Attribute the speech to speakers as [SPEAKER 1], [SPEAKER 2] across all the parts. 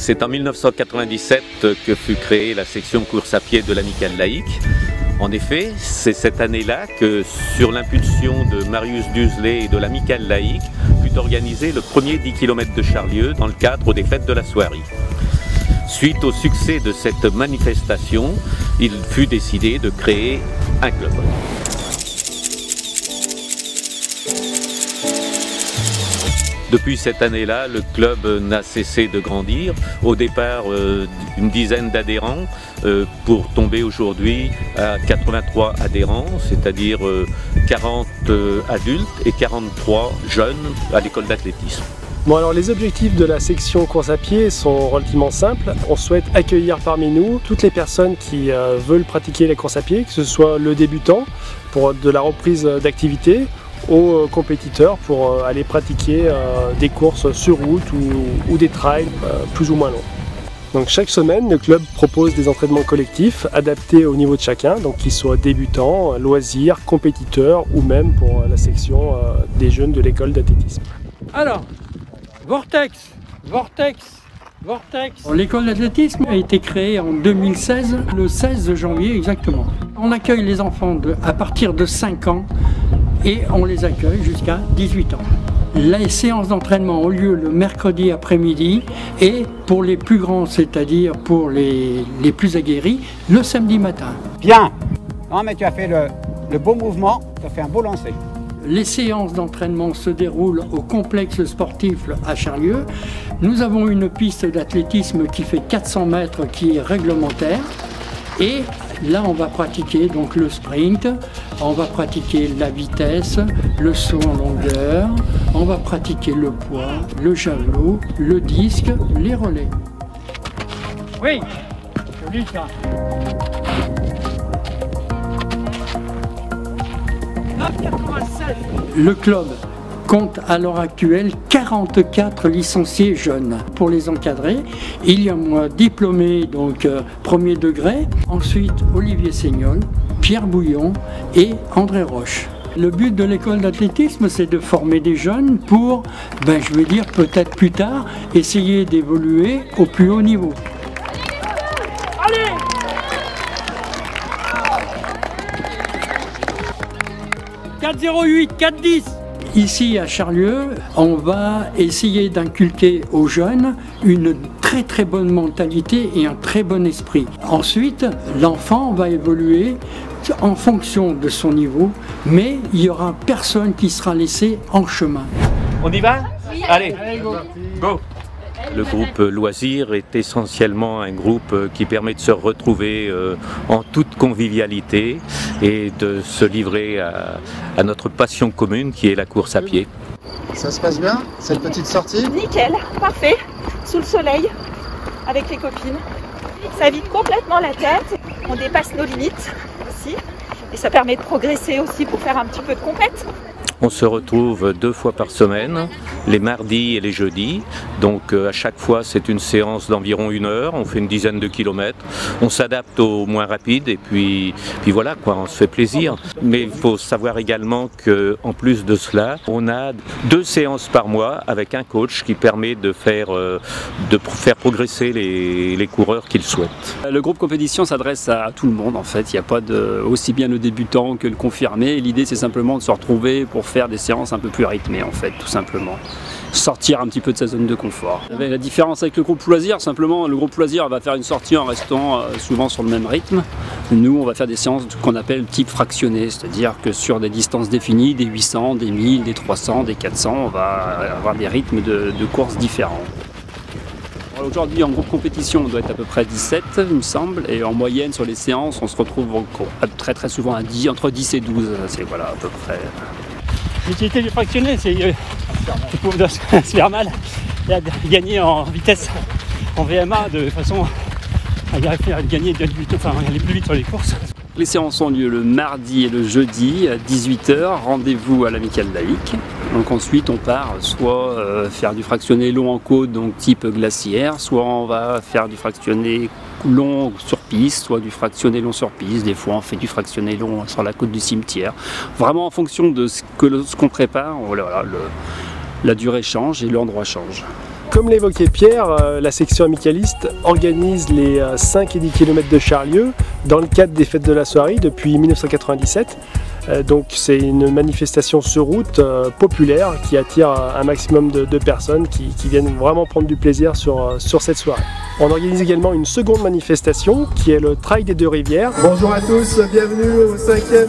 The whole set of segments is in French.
[SPEAKER 1] C'est en 1997 que fut créée la section course à pied de l'Amicale laïque. En effet, c'est cette année-là que, sur l'impulsion de Marius Dusley et de l'Amicale laïque, fut organisé le premier 10 km de Charlieu dans le cadre des fêtes de la soierie. Suite au succès de cette manifestation, il fut décidé de créer un club. Depuis cette année-là, le club n'a cessé de grandir. Au départ, une dizaine d'adhérents pour tomber aujourd'hui à 83 adhérents, c'est-à-dire 40 adultes et 43 jeunes à l'école d'athlétisme.
[SPEAKER 2] Bon, alors les objectifs de la section course à pied sont relativement simples. On souhaite accueillir parmi nous toutes les personnes qui veulent pratiquer la course à pied, que ce soit le débutant pour de la reprise d'activité, aux compétiteurs pour aller pratiquer des courses sur route ou des trails plus ou moins longs. Donc chaque semaine, le club propose des entraînements collectifs adaptés au niveau de chacun, donc qu'ils soient débutants, loisirs, compétiteurs ou même pour la section des jeunes de l'école d'athlétisme.
[SPEAKER 3] Alors, Vortex. L'école d'athlétisme a été créée en 2016, le 16 janvier exactement. On accueille les enfants à partir de 5 ans et on les accueille jusqu'à 18 ans. Les séances d'entraînement ont lieu le mercredi après-midi et pour les plus grands, c'est-à-dire pour les plus aguerris, le samedi matin.
[SPEAKER 4] Bien. Non mais tu as fait le beau mouvement, tu as fait un beau lancer.
[SPEAKER 3] Les séances d'entraînement se déroulent au complexe sportif à Charlieu. Nous avons une piste d'athlétisme qui fait 400 mètres qui est réglementaire. Et là, on va pratiquer donc le sprint, on va pratiquer la vitesse, le saut en longueur, on va pratiquer le poids, le javelot, le disque, les relais. Oui, joli ça. Le club compte à l'heure actuelle 44 licenciés jeunes. Pour les encadrer, il y a moi diplômé donc premier degré, ensuite Olivier Seignol, Pierre Bouillon et André Roche. Le but de l'école d'athlétisme, c'est de former des jeunes pour, je vais dire peut-être plus tard, essayer d'évoluer au plus haut niveau. Allez! « 4,08, 4,10 » Ici à Charlieu, on va essayer d'inculquer aux jeunes une très bonne mentalité et un très bon esprit. Ensuite, l'enfant va évoluer en fonction de son niveau, mais il n'y aura personne qui sera laissé en chemin.
[SPEAKER 1] On y va?
[SPEAKER 5] Oui.
[SPEAKER 1] Allez, go! Le groupe Loisirs est essentiellement un groupe qui permet de se retrouver en toute convivialité et de se livrer à notre passion commune qui est la course à pied.
[SPEAKER 6] Ça se passe bien, cette petite sortie?
[SPEAKER 5] Nickel, parfait, sous le soleil, avec les copines. Ça vide complètement la tête, on dépasse nos limites aussi, et ça permet de progresser aussi pour faire un petit peu de compète.
[SPEAKER 1] On se retrouve 2 fois par semaine, les mardis et les jeudis. Donc à chaque fois, c'est une séance d'environ 1 heure. On fait une dizaine de kilomètres. On s'adapte au moins rapide et puis voilà quoi, on se fait plaisir. Mais il faut savoir également qu'en plus de cela, on a 2 séances par mois avec un coach qui permet de faire progresser les coureurs qu'ils souhaitent.
[SPEAKER 7] Le groupe compétition s'adresse à tout le monde en fait. Il n'y a pas aussi bien le débutant que le confirmé. L'idée c'est simplement de se retrouver pour faire des séances un peu plus rythmées en fait, tout simplement. Sortir un petit peu de sa zone de confort. La différence avec le groupe loisir, simplement le groupe loisir va faire une sortie en restant souvent sur le même rythme. Nous on va faire des séances qu'on appelle type fractionné, c'est-à-dire que sur des distances définies, des 800, des 1000, des 300, des 400, on va avoir des rythmes de course différents. Aujourd'hui en groupe compétition on doit être à peu près 17 il me semble, et en moyenne sur les séances on se retrouve très souvent à entre 10 et 12, c'est voilà à peu près.
[SPEAKER 3] L'utilité du fractionné, c'est de se faire mal et à gagner en vitesse en VMA de façon à y arriver à gagner aller plus vite sur les courses.
[SPEAKER 7] Les séances ont lieu le mardi et le jeudi à 18 h, rendez-vous à l'Amicale laïque. Donc ensuite on part soit faire du fractionné long en côte, donc type glaciaire, soit on va faire du fractionné long sur piste, soit du fractionné long sur piste. Des fois on fait du fractionné long sur la côte du cimetière. Vraiment en fonction de ce qu'on prépare, voilà, la durée change et l'endroit change.
[SPEAKER 2] Comme l'évoquait Pierre, la section amicaliste organise les 5 et 10 km de Charlieu dans le cadre des fêtes de la soirée depuis 1997. Donc c'est une manifestation sur route populaire qui attire un maximum de personnes qui viennent vraiment prendre du plaisir sur cette soirée. On organise également une seconde manifestation qui est le Trail des Deux-Rivières.
[SPEAKER 8] Bonjour à tous, bienvenue au 5e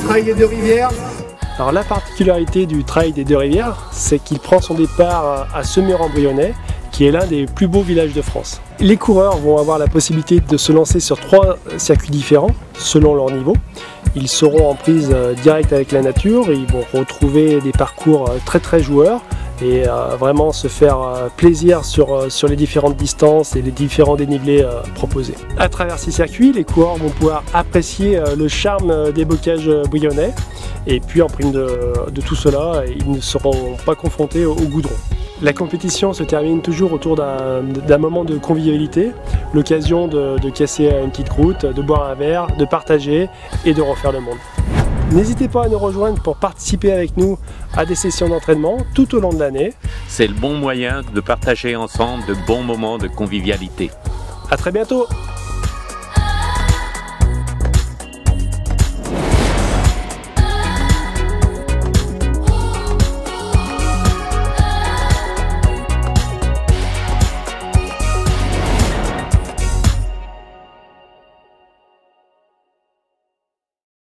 [SPEAKER 8] Trail des Deux-Rivières.
[SPEAKER 2] Alors la particularité du Trail des Deux-Rivières, c'est qu'il prend son départ à Semur-en-Brionnais, qui est l'un des plus beaux villages de France. Les coureurs vont avoir la possibilité de se lancer sur 3 circuits différents selon leur niveau. Ils seront en prise directe avec la nature, ils vont retrouver des parcours très joueurs et vraiment se faire plaisir sur les différentes distances et les différents dénivelés proposés. À travers ces circuits, les coureurs vont pouvoir apprécier le charme des bocages brionnais et puis en prime de tout cela, ils ne seront pas confrontés au goudron. La compétition se termine toujours autour d'un moment de convivialité, l'occasion de casser une petite croûte, de boire un verre, de partager et de refaire le monde. N'hésitez pas à nous rejoindre pour participer avec nous à des sessions d'entraînement tout au long de l'année.
[SPEAKER 1] C'est le bon moyen de partager ensemble de bons moments de convivialité.
[SPEAKER 2] À très bientôt!